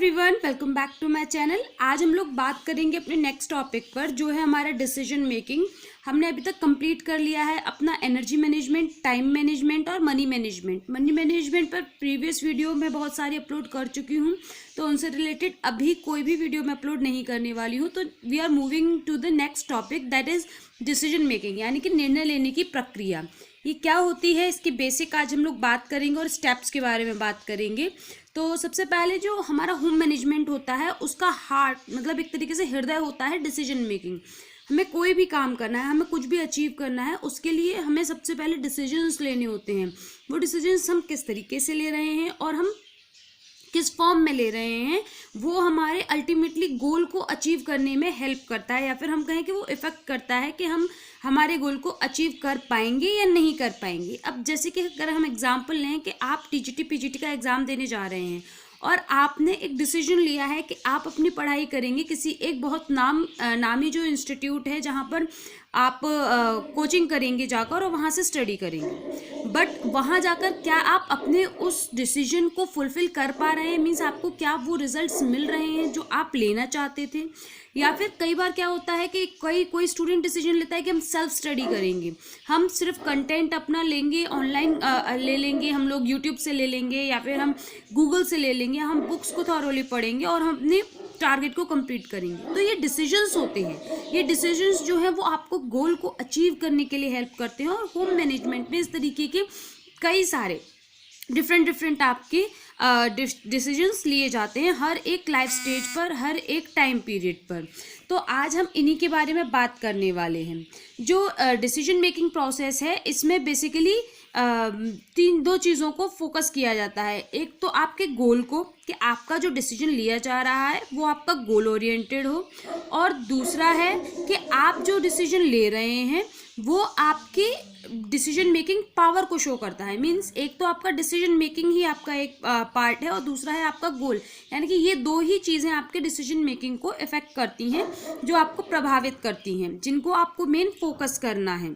Everyone, welcome back to my channel. आज हम लोग बात करेंगे अपने नेक्स्ट टॉपिक पर, जो है हमारा डिसीजन मेकिंग। हमने अभी तक कंप्लीट कर लिया है अपना एनर्जी मैनेजमेंट, टाइम मैनेजमेंट और मनी मैनेजमेंट। मनी मैनेजमेंट पर प्रीवियस वीडियो में बहुत सारी अपलोड कर चुकी हूँ, तो उनसे रिलेटेड अभी कोई भी वीडियो मैं अपलोड नहीं करने वाली हूँ। तो we are moving to the next topic, that is decision making, यानी कि निर्णय लेने की प्रक्रिया। ये क्या होती है, इसकी बेसिक आज हम लोग बात करेंगे और स्टेप्स के बारे में बात करेंगे। तो सबसे पहले जो हमारा होम मैनेजमेंट होता है, उसका हार्ट मतलब एक तरीके से हृदय होता है डिसीजन मेकिंग। हमें कोई भी काम करना है, हमें कुछ भी अचीव करना है, उसके लिए हमें सबसे पहले डिसीजंस लेने होते हैं। वो डिसीजंस हम किस तरीके से ले रहे हैं और हम किस फॉर्म में ले रहे हैं, वो हमारे अल्टीमेटली गोल को अचीव करने में हेल्प करता है, या फिर हम कहें कि वो इफेक्ट करता है कि हम हमारे गोल को अचीव कर पाएंगे या नहीं कर पाएंगे। अब जैसे कि अगर हम एग्जांपल लें कि आप टीजीटी पीजीटी का एग्ज़ाम देने जा रहे हैं और आपने एक डिसीजन लिया है कि आप अपनी पढ़ाई करेंगे किसी एक बहुत नामी जो इंस्टीट्यूट है जहाँ पर आप कोचिंग करेंगे जाकर और वहाँ से स्टडी करेंगे। बट वहाँ जाकर क्या आप अपने उस डिसीजन को फुलफिल कर पा रहे हैं, मीन्स आपको क्या वो रिजल्ट्स मिल रहे हैं जो आप लेना चाहते थे। या फिर कई बार क्या होता है कि कोई स्टूडेंट डिसीजन लेता है कि हम सेल्फ स्टडी करेंगे, हम सिर्फ कंटेंट अपना लेंगे, ऑनलाइन ले लेंगे, हम लोग यूट्यूब से ले लेंगे या फिर हम गूगल से ले लेंगे, हम बुक्स को थॉरोली पढ़ेंगे और हम अपने टारगेट को कंप्लीट करेंगे। तो ये डिसीजंस होते हैं, ये डिसीजंस जो है वो आपको गोल को अचीव करने के लिए हेल्प करते हैं। और होम मैनेजमेंट में इस तरीके के कई सारे डिफरेंट आपके डिसीजंस लिए जाते हैं हर एक लाइफ स्टेज पर, हर एक टाइम पीरियड पर। तो आज हम इन्हीं के बारे में बात करने वाले हैं। जो डिसीजन मेकिंग प्रोसेस है, इसमें बेसिकली दो चीज़ों को फोकस किया जाता है। एक तो आपके गोल को, कि आपका जो डिसीजन लिया जा रहा है वो आपका गोल ओरिएंटेड हो, और दूसरा है कि आप जो डिसीजन ले रहे हैं वो आपकी डिसीजन मेकिंग पावर को शो करता है। मीन्स एक तो आपका डिसीजन मेकिंग ही आपका एक पार्ट है और दूसरा है आपका गोल, यानी कि ये दो ही चीज़ें आपके डिसीजन मेकिंग को इफेक्ट करती हैं, जो आपको प्रभावित करती हैं, जिनको आपको मेन फोकस करना है।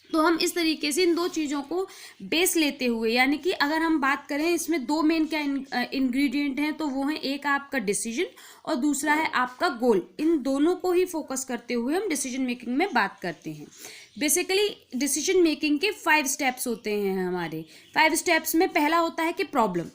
तो हम इस तरीके से इन दो चीज़ों को बेस लेते हुए, यानी कि अगर हम बात करें इसमें दो मेन क्या इंग्रेडिएंट हैं, तो वो है एक आपका डिसीजन और दूसरा है आपका गोल। इन दोनों को ही फोकस करते हुए हम डिसीजन मेकिंग में बात करते हैं। बेसिकली डिसीजन मेकिंग के 5 स्टेप्स होते हैं हमारे। 5 स्टेप्स में पहला होता है कि प्रॉब्लम।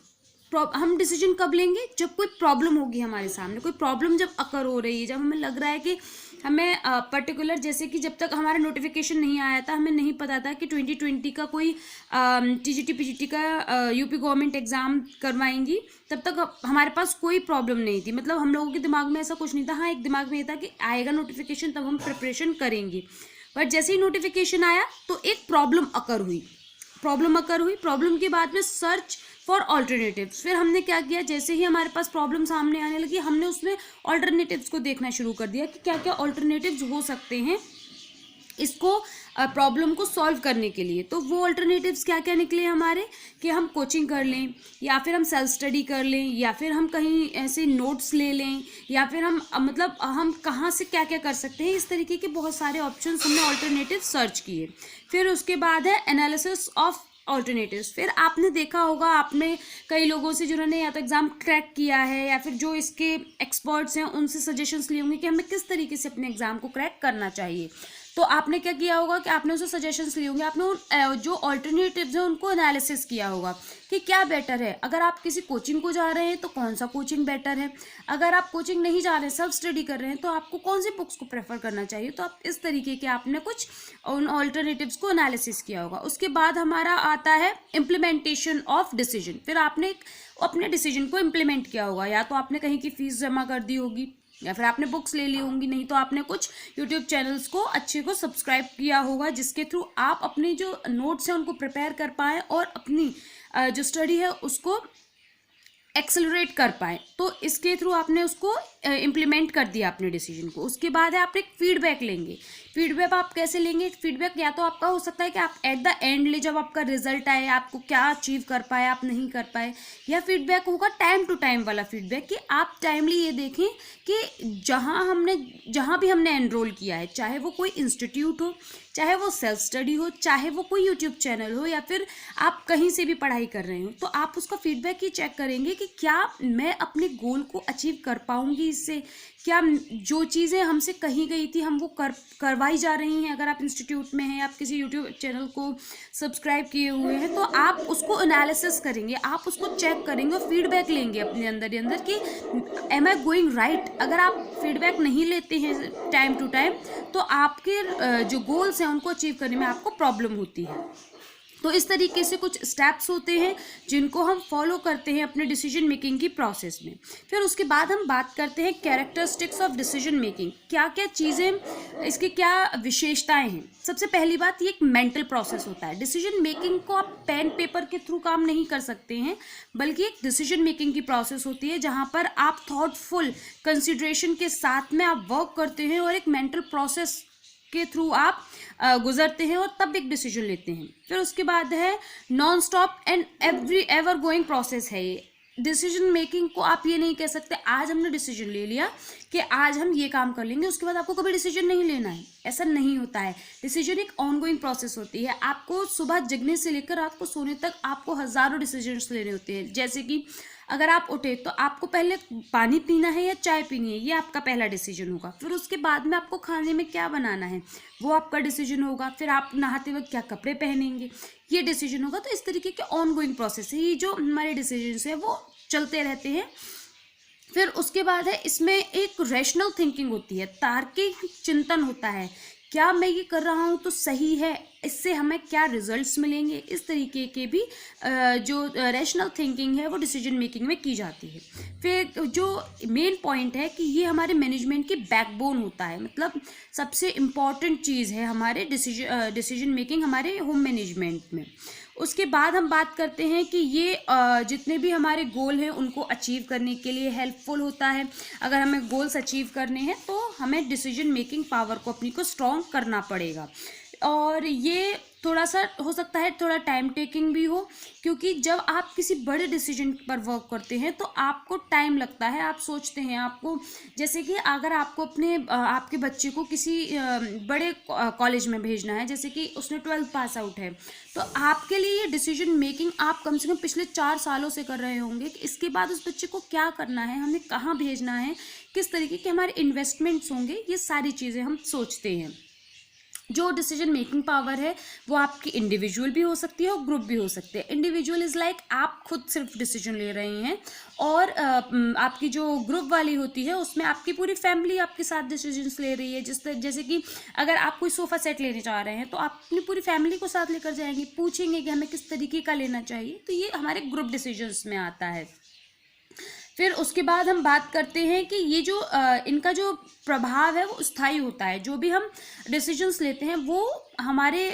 हम डिसीजन कब लेंगे, जब कोई प्रॉब्लम होगी हमारे सामने, कोई प्रॉब्लम जब अकर हो रही है, जब हमें लग रहा है कि हमें पर्टिकुलर, जैसे कि जब तक हमारा नोटिफिकेशन नहीं आया था, हमें नहीं पता था कि 2020 का कोई टीजीटी पीजीटी का यूपी गवर्नमेंट एग्ज़ाम करवाएंगी, तब तक हमारे पास कोई प्रॉब्लम नहीं थी। मतलब हम लोगों के दिमाग में ऐसा कुछ नहीं था। हाँ, एक दिमाग में ये था कि आएगा नोटिफिकेशन तब हम प्रिपरेशन करेंगे। बट जैसे ही नोटिफिकेशन आया तो एक प्रॉब्लम अकर हुई। प्रॉब्लम के बाद में सर्च फॉर ऑल्टरनेटिव्स। फिर हमने क्या किया, जैसे ही हमारे पास प्रॉब्लम सामने आने लगी, हमने उसमें ऑल्टरनेटिव्स को देखना शुरू कर दिया कि क्या क्या ऑल्टरनेटिव्स हो सकते हैं इसको प्रॉब्लम को सॉल्व करने के लिए। तो वो ऑल्टरनेटिव्स क्या क्या निकले हमारे, कि हम कोचिंग कर लें, या फिर हम सेल्फ स्टडी कर लें, या फिर हम कहीं ऐसे नोट्स ले लें, या फिर हम मतलब हम कहाँ से क्या क्या कर सकते हैं। इस तरीके के बहुत सारे ऑप्शंस हमने ऑल्टरनेटिव सर्च किए। फिर उसके बाद है एनालिसिस ऑफ ऑल्टरनेटिव्स। फिर आपने देखा होगा, आपने कई लोगों से जिन्होंने या तो एग्ज़ाम क्रैक किया है या फिर जो इसके एक्सपर्ट्स हैं उनसे सजेशंस लिए होंगे कि हमें किस तरीके से अपने एग्ज़ाम को क्रैक करना चाहिए। तो आपने क्या किया होगा कि आपने उससे सजेशंस लिए होंगे, आपने जो ऑल्टरनेटिव्स हैं उनको एनालिसिस किया होगा कि क्या बेटर है। अगर आप किसी कोचिंग को जा रहे हैं तो कौन सा कोचिंग बेटर है, अगर आप कोचिंग नहीं जा रहे, सेल्फ स्टडी कर रहे हैं, तो आपको कौन सी बुक्स को प्रेफर करना चाहिए। तो आप इस तरीके के आपने कुछ उन ऑल्टरनेटिव्स को एनालिसिस किया होगा। उसके बाद हमारा आता है इम्प्लीमेंटेशन ऑफ डिसीजन। फिर आपने अपने डिसीजन को इम्प्लीमेंट किया होगा, या तो आपने कहीं की फीस जमा कर दी होगी, या फिर आपने बुक्स ले ली होंगी, नहीं तो आपने कुछ यूट्यूब चैनल्स को अच्छे को सब्सक्राइब किया होगा, जिसके थ्रू आप अपनी जो नोट्स हैं उनको प्रिपेयर कर पाएँ और अपनी जो स्टडी है उसको एक्सेलरेट कर पाए। तो इसके थ्रू आपने उसको इम्प्लीमेंट कर दिया अपने डिसीजन को। उसके बाद है आप एक फीडबैक लेंगे। फीडबैक आप कैसे लेंगे, फीडबैक या तो आपका हो सकता है कि आप एट द एंड ले, जब आपका रिजल्ट आए, आपको क्या अचीव कर पाए, आप नहीं कर पाए, या फीडबैक होगा टाइम टू टाइम वाला फीडबैक, कि आप टाइमली ये देखें कि जहाँ भी हमने एनरोल किया है, चाहे वो कोई इंस्टीट्यूट हो, चाहे वो सेल्फ स्टडी हो, चाहे वो कोई यूट्यूब चैनल हो, या फिर आप कहीं से भी पढ़ाई कर रहे हो, तो आप उसका फीडबैक ही चेक करेंगे कि क्या मैं अपने गोल को अचीव कर पाऊंगी इससे, क्या जो चीज़ें हमसे कही गई थी हम वो करवाई जा रही हैं। अगर आप इंस्टीट्यूट में हैं, आप किसी यूट्यूब चैनल को सब्सक्राइब किए हुए हैं, तो आप उसको एनालिसिस करेंगे, आप उसको चेक करेंगे और फीडबैक लेंगे अपने अंदर ही अंदर कि एम आई गोइंग राइट। अगर आप फीडबैक नहीं लेते हैं टाइम टू टाइम, तो आपके जो गोल्स हैं उनको अचीव करने में आपको प्रॉब्लम होती है। तो इस तरीके से कुछ स्टेप्स होते हैं जिनको हम फॉलो करते हैं अपने डिसीजन मेकिंग की प्रोसेस में। फिर उसके बाद हम बात करते हैं कैरेक्टरिस्टिक्स ऑफ डिसीजन मेकिंग, क्या क्या चीज़ें, इसकी क्या विशेषताएं हैं। सबसे पहली बात, ये एक मेंटल प्रोसेस होता है। डिसीजन मेकिंग को आप पेन पेपर के थ्रू काम नहीं कर सकते हैं, बल्कि एक डिसीजन मेकिंग की प्रोसेस होती है जहाँ पर आप थॉटफुल कंसिडरेशन के साथ में आप वर्क करते हैं और एक मेंटल प्रोसेस के थ्रू आप गुजरते हैं और तब एक डिसीजन लेते हैं। फिर उसके बाद है non stop and ever going process है ये। डिसीजन मेकिंग को आप ये नहीं कह सकते आज हमने डिसीजन ले लिया कि आज हम ये काम कर लेंगे, उसके बाद आपको कभी डिसीजन नहीं लेना है, ऐसा नहीं होता है। डिसीजन एक ऑनगोइंग प्रोसेस होती है। आपको सुबह जगने से लेकर रात को सोने तक आपको हज़ारों डिसीजंस लेने होते हैं। जैसे कि अगर आप उठे तो आपको पहले पानी पीना है या चाय पीनी है, ये आपका पहला डिसीजन होगा। फिर उसके बाद में आपको खाने में क्या बनाना है, वो आपका डिसीजन होगा। फिर आप नहाते वक्त क्या कपड़े पहनेंगे, ये डिसीजन होगा। तो इस तरीके के ऑनगोइंग प्रोसेस है, ये जो हमारे डिसीजंस है वो चलते रहते हैं। फिर उसके बाद है इसमें एक रैशनल थिंकिंग होती है, तार्किक चिंतन होता है, क्या मैं ये कर रहा हूँ तो सही है, इससे हमें क्या रिजल्ट्स मिलेंगे। इस तरीके के भी जो रैशनल थिंकिंग है वो डिसीजन मेकिंग में की जाती है। फिर जो मेन पॉइंट है कि ये हमारे मैनेजमेंट की बैकबोन होता है, मतलब सबसे इम्पॉर्टेंट चीज़ है हमारे डिसीजन मेकिंग हमारे होम मैनेजमेंट में। उसके बाद हम बात करते हैं कि ये जितने भी हमारे गोल हैं उनको अचीव करने के लिए हेल्पफुल होता है। अगर हमें गोल्स अचीव करने हैं तो हमें डिसीजन मेकिंग पावर को अपनी को स्ट्रॉन्ग करना पड़ेगा। और ये थोड़ा सा हो सकता है थोड़ा टाइम टेकिंग भी हो, क्योंकि जब आप किसी बड़े डिसीजन पर वर्क करते हैं तो आपको टाइम लगता है। आप सोचते हैं आपको, जैसे कि अगर आपको अपने आपके बच्चे को किसी बड़े कॉलेज में भेजना है, जैसे कि उसने 12th पास आउट है, तो आपके लिए ये डिसीजन मेकिंग आप कम से कम पिछले 4 सालों से कर रहे होंगे कि इसके बाद उस बच्चे को क्या करना है, हमें कहाँ भेजना है, किस तरीके के हमारे इन्वेस्टमेंट्स होंगे, ये सारी चीज़ें हम सोचते हैं। जो डिसीजन मेकिंग पावर है वो आपकी इंडिविजुअल भी हो सकती है और ग्रुप भी हो सकती है। इंडिविजुअल इज़ लाइक आप खुद सिर्फ डिसीजन ले रहे हैं, और आपकी जो ग्रुप वाली होती है उसमें आपकी पूरी फैमिली आपके साथ डिसीजंस ले रही है। जैसे कि अगर आप कोई सोफ़ा सेट लेने जा रहे हैं तो आप अपनी पूरी फैमिली को साथ लेकर जाएंगे, पूछेंगे कि हमें किस तरीके का लेना चाहिए। तो ये हमारे ग्रुप डिसीजंस में आता है। फिर उसके बाद हम बात करते हैं कि ये जो इनका जो प्रभाव है वो स्थायी होता है। जो भी हम डिसीजंस लेते हैं वो हमारे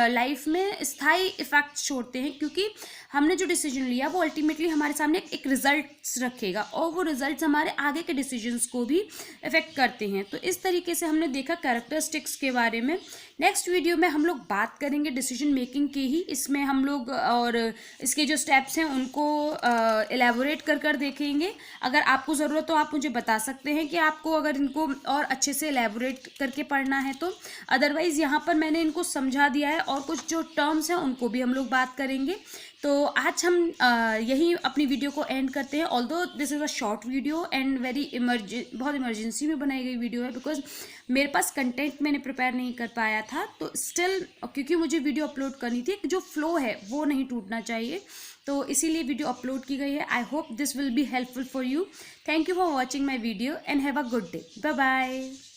लाइफ में स्थायी इफेक्ट छोड़ते हैं, क्योंकि हमने जो डिसीजन लिया वो अल्टीमेटली हमारे सामने एक रिजल्ट्स रखेगा और वो रिजल्ट्स हमारे आगे के डिसीजंस को भी इफेक्ट करते हैं। तो इस तरीके से हमने देखा कैरेक्टरिस्टिक्स के बारे में। नेक्स्ट वीडियो में हम लोग बात करेंगे डिसीजन मेकिंग की ही, इसमें हम लोग और इसके जो स्टेप्स हैं उनको एलेबोरेट कर देखेंगे। अगर आपको ज़रूरत हो आप मुझे बता सकते हैं कि आपको अगर इनको और अच्छे से एलेबोरेट करके पढ़ना है तो, अदरवाइज़ यहाँ पर मैंने इनको समझा दिया है और कुछ जो टर्म्स हैं उनको भी हम लोग बात करेंगे। तो आज हम यही अपनी वीडियो को एंड करते हैं। Although this is a short video and बहुत इमरजेंसी में बनाई गई वीडियो है, बिकॉज मेरे पास कंटेंट मैंने प्रिपेयर नहीं कर पाया था, तो स्टिल क्योंकि मुझे वीडियो अपलोड करनी थी, जो फ्लो है वो नहीं टूटना चाहिए, तो इसीलिए वीडियो अपलोड की गई है। I hope this will be helpful for you. Thank you for watching my video and have a good day. Bye bye.